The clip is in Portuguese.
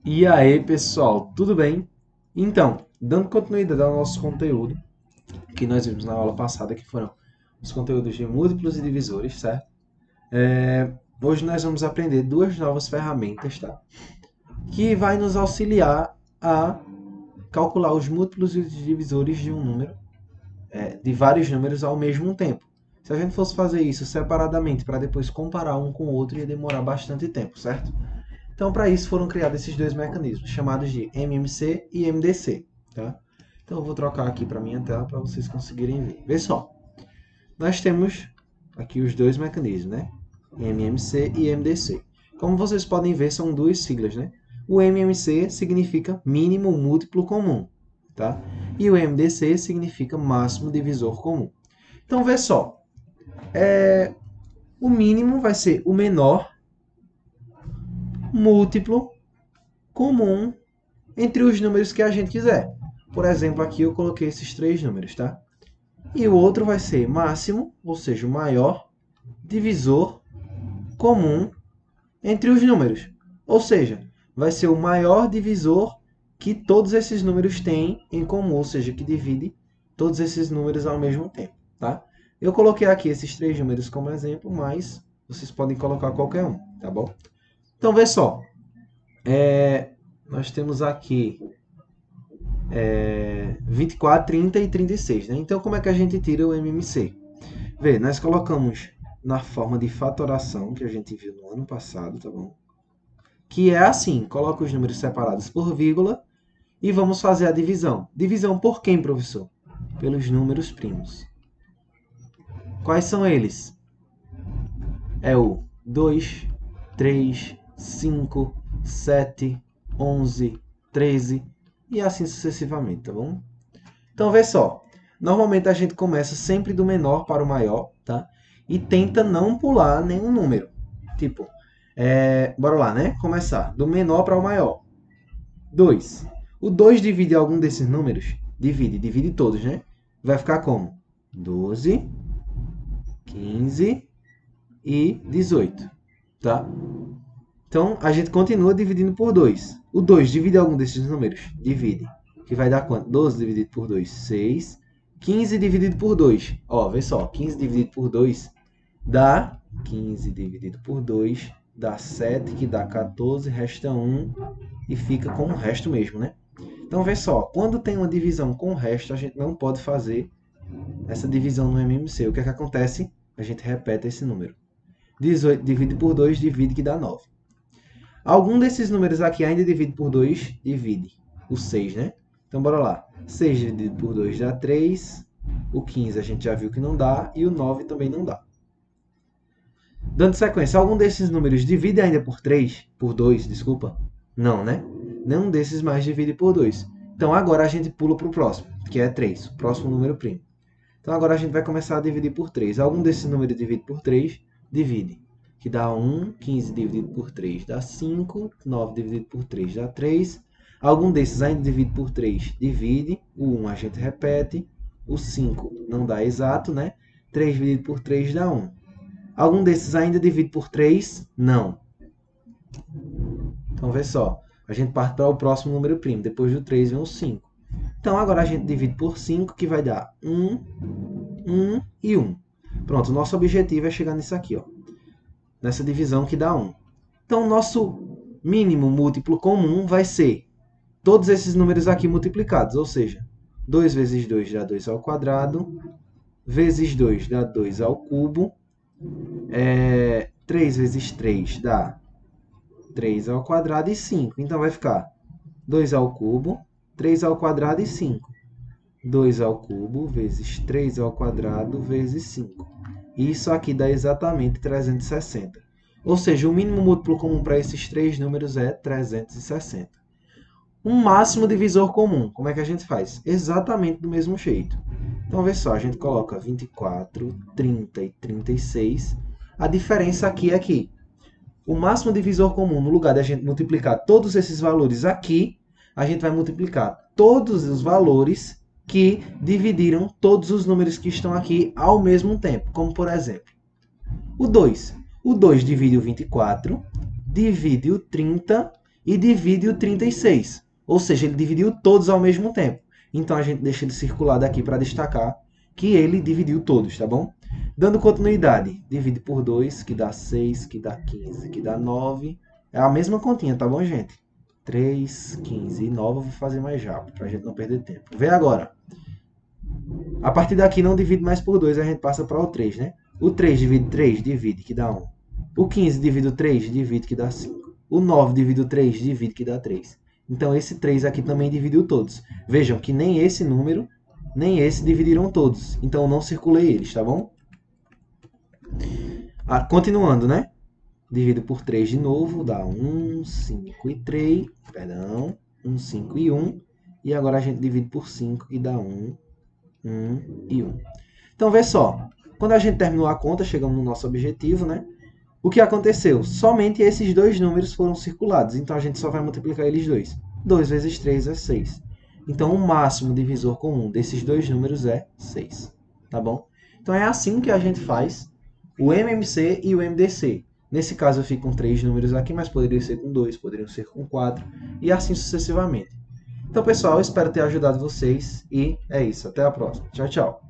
E aí, pessoal, tudo bem? Então, dando continuidade ao nosso conteúdo que nós vimos na aula passada, que foram os conteúdos de múltiplos e divisores, certo? Hoje nós vamos aprender duas novas ferramentas, tá? Que vai nos auxiliar a calcular os múltiplos e os divisores de um número, de vários números ao mesmo tempo. Se a gente fosse fazer isso separadamente para depois comparar um com o outro, ia demorar bastante tempo, certo? Então, para isso foram criados esses dois mecanismos, chamados de MMC e MDC. Tá? Então, eu vou trocar aqui para a minha tela para vocês conseguirem ver. Vê só, nós temos aqui os dois mecanismos, né? MMC e MDC. Como vocês podem ver, são duas siglas, né? O MMC significa mínimo múltiplo comum, tá? E o MDC significa máximo divisor comum. Então, vê só, o mínimo vai ser o menor múltiplo comum entre os números que a gente quiser. Por exemplo, aqui eu coloquei esses três números, tá? E o outro vai ser máximo, ou seja, o maior divisor comum entre os números. Ou seja, vai ser o maior divisor que todos esses números têm em comum, ou seja, que divide todos esses números ao mesmo tempo, tá? Eu coloquei aqui esses três números como exemplo, mas vocês podem colocar qualquer um, tá bom? Então, vê só. Nós temos aqui 24, 30 e 36, né? Então, como é que a gente tira o MMC? Vê, nós colocamos na forma de fatoração que a gente viu no ano passado, tá bom? Que é assim, coloca os números separados por vírgula e vamos fazer a divisão. Divisão por quem, professor? Pelos números primos. Quais são eles? É o 2, 3, 5, 7, 11, 13 e assim sucessivamente, tá bom? Então, vê só. Normalmente a gente começa sempre do menor para o maior, tá? E tenta não pular nenhum número. Tipo, bora lá, né? Começar do menor para o maior. 2. O 2 divide algum desses números? Divide todos, né? Vai ficar como? 12, 15 e 18, tá? Então, a gente continua dividindo por 2. O 2 divide algum desses números? Divide. Que vai dar quanto? 12 dividido por 2, 6. 15 dividido por 2. Ó, vê só. 15 dividido por 2 dá 15 dividido por 2 dá 7, que dá 14, resta 1 e fica com o resto mesmo, né? Então, vê só. Quando tem uma divisão com o resto, a gente não pode fazer essa divisão no MMC. O que é que acontece? A gente repete esse número. 18 dividido por 2 divide, que dá 9. Algum desses números aqui ainda divide por 2, divide. O 6, né? Então, bora lá. 6 dividido por 2 dá 3. O 15 a gente já viu que não dá. E o 9 também não dá. Dando sequência, algum desses números divide ainda por 3? Por 2, desculpa? Não, né? Nenhum desses mais divide por 2. Então, agora a gente pula para o próximo, que é 3. O próximo número primo. Então, agora a gente vai começar a dividir por 3. Algum desses números divide por 3? Divide. Que dá 1, 15 dividido por 3 dá 5, 9 dividido por 3 dá 3. Algum desses ainda divide por 3, divide. O 1 a gente repete. O 5 não dá exato, né? 3 dividido por 3 dá 1. Algum desses ainda divide por 3? Não. Então, vê só. A gente parte para o próximo número primo. Depois do 3 vem o 5. Então, agora a gente divide por 5, que vai dar 1, 1 e 1. Pronto, o nosso objetivo é chegar nisso aqui, ó. Nessa divisão que dá 1. Então, o nosso mínimo múltiplo comum vai ser todos esses números aqui multiplicados, ou seja, 2 vezes 2 dá 2 ao quadrado, vezes 2 dá 2 ao cubo, 3 vezes 3 dá 3 ao quadrado e 5. Então, vai ficar 2 ao cubo, 3 ao quadrado e 5. 2 ao cubo vezes 3 ao quadrado vezes 5. Isso aqui dá exatamente 360. Ou seja, o mínimo múltiplo comum para esses três números é 360. Um máximo divisor comum, como é que a gente faz? Exatamente do mesmo jeito. Então, vê só, a gente coloca 24, 30 e 36. A diferença aqui é que o máximo divisor comum, no lugar de a gente multiplicar todos esses valores aqui, a gente vai multiplicar todos os valores que dividiram todos os números que estão aqui ao mesmo tempo. Como, por exemplo, o 2. O 2 divide o 24, divide o 30 e divide o 36. Ou seja, ele dividiu todos ao mesmo tempo. Então a gente deixa ele circulado aqui para destacar que ele dividiu todos, tá bom? Dando continuidade, divide por 2, que dá 6, que dá 15, que dá 9. É a mesma continha, tá bom, gente? 3, 15 e 9 eu vou fazer mais rápido, para a gente não perder tempo. Vê agora. A partir daqui não divide mais por 2, a gente passa para o 3, né? O 3 divide 3, divide, que dá 1. O 15 divide o 3, divide, que dá 5. O 9 divide o 3, divide, que dá 3. Então esse 3 aqui também dividiu todos. Vejam que nem esse número, nem esse dividiram todos. Então eu não circulei eles, tá bom? Continuando, né? Divido por 3 de novo, dá 1, 5 e 3. Perdão, 1, 5 e 1. E agora a gente divide por 5 e dá 1, 1 e 1. Então, vê só. Quando a gente terminou a conta, chegamos no nosso objetivo, né? O que aconteceu? Somente esses dois números foram circulados. Então, a gente só vai multiplicar eles dois. 2 vezes 3 é 6. Então, o máximo divisor comum desses dois números é 6. Tá bom? Então, é assim que a gente faz o MMC e o MDC. Nesse caso, eu fico com 3 números aqui, mas poderia ser com 2, poderiam ser com 4, e assim sucessivamente. Então, pessoal, eu espero ter ajudado vocês, e é isso. Até a próxima. Tchau, tchau.